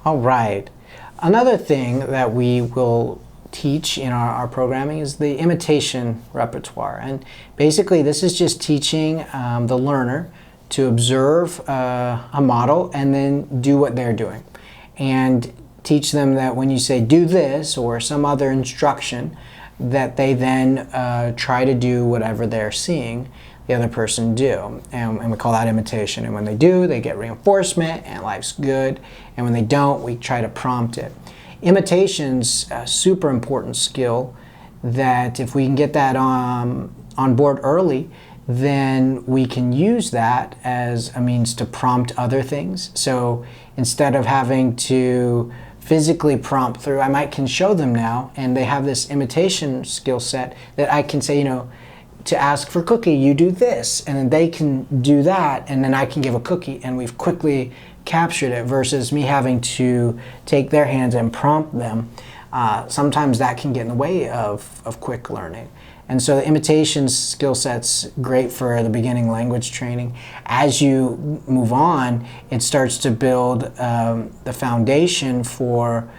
All right. Another thing that we will teach in our programming is the imitation repertoire. And basically this is just teaching the learner to observe a model and then do what they're doing. And teach them that when you say do this or some other instruction, that they then try to do whatever they're seeing the other person do. And we call that imitation. And when they do, they get reinforcement and life's good. And when they don't, we try to prompt it. Imitation's a super important skill that if we can get that on board early, then we can use that as a means to prompt other things. So instead of having to physically prompt through, I can show them now, and they have this imitation skill set that I can say, to ask for cookie, you do this, and then they can do that, and then I can give a cookie, and we've quickly captured it, versus me having to take their hands and prompt them. Sometimes that can get in the way of quick learning. And so the imitation skill set's great for the beginning language training. As you move on, it starts to build the foundation for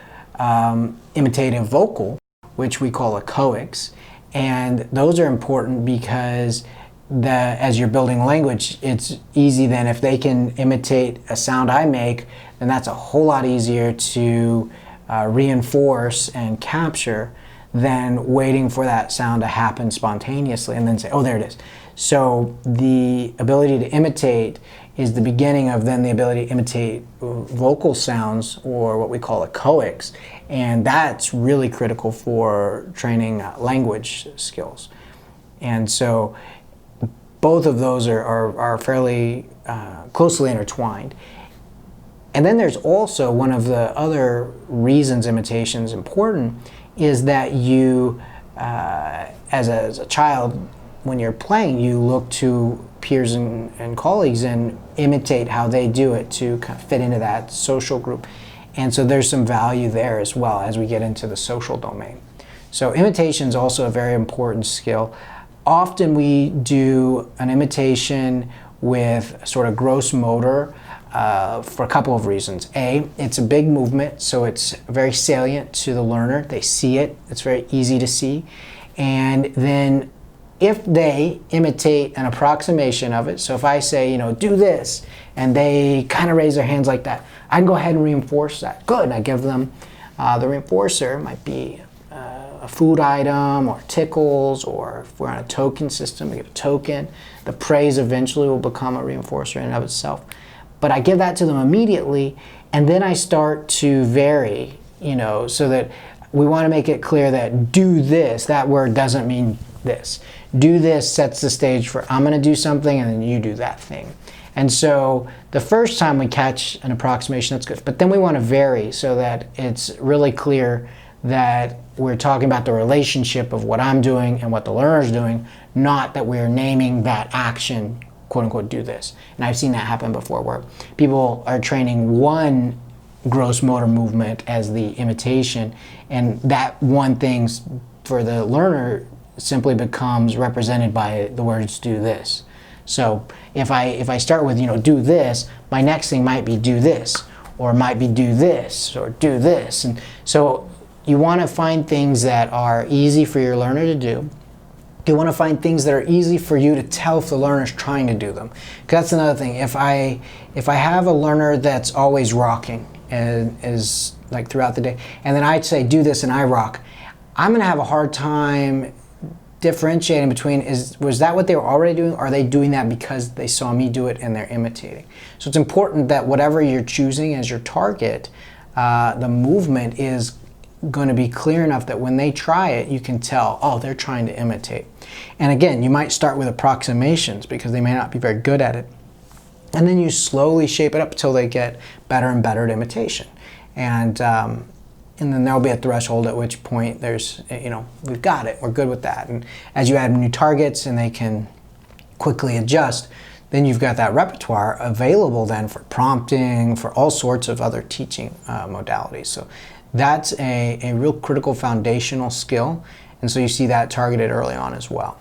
imitative vocal, which we call echoics. And those are important because as you're building language, it's easy then if they can imitate a sound I make, then that's a whole lot easier to reinforce and capture than waiting for that sound to happen spontaneously and then say, oh, there it is. So the ability to imitate is the beginning of then the ability to imitate vocal sounds, or what we call echoics. And that's really critical for training language skills. And so both of those are fairly closely intertwined. And then there's also one of the other reasons imitation is important is that you, as a child, when you're playing, you look to peers and colleagues and imitate how they do it to kind of fit into that social group. And so there's some value there as well as we get into the social domain. So imitation is also a very important skill. Often we do an imitation with sort of gross motor for a couple of reasons. A, it's a big movement, so it's very salient to the learner. They see it, it's very easy to see. And then if they imitate an approximation of it, so if I say, do this, and they kind of raise their hands like that, I can go ahead and reinforce that. Good, I give them the reinforcer. Might be a food item or tickles, or if we're on a token system, we give a token. The praise eventually will become a reinforcer in and of itself. But I give that to them immediately, and then I start to vary, so that we want to make it clear that do this, that word doesn't mean this. Do this sets the stage for I'm going to do something and then you do that thing. And so the first time we catch an approximation, that's good. But then we want to vary so that it's really clear that we're talking about the relationship of what I'm doing and what the learner's doing, not that we're naming that action, quote unquote, do this. And I've seen that happen before where people are training one gross motor movement as the imitation, and that one thing for the learner simply becomes represented by the words do this. So if I start with do this, my next thing might be do this, or might be do this, or do this. And so you want to find things that are easy for your learner to do. You want to find things that are easy for you to tell if the learner's trying to do them. Because that's another thing. If I have a learner that's always rocking and is like throughout the day, and then I'd say do this and I rock, I'm going to have a hard time differentiating between was that what they were already doing, or are they doing that because they saw me do it and they're imitating. So it's important that whatever you're choosing as your target, the movement is going to be clear enough that when they try it, you can tell, oh, they're trying to imitate. And again, you might start with approximations because they may not be very good at it. And then you slowly shape it up until they get better and better at imitation. And then there'll be a threshold at which point there's, we've got it, we're good with that. And as you add new targets and they can quickly adjust, then you've got that repertoire available then for prompting, for all sorts of other teaching modalities. So that's a real critical foundational skill. And so you see that targeted early on as well.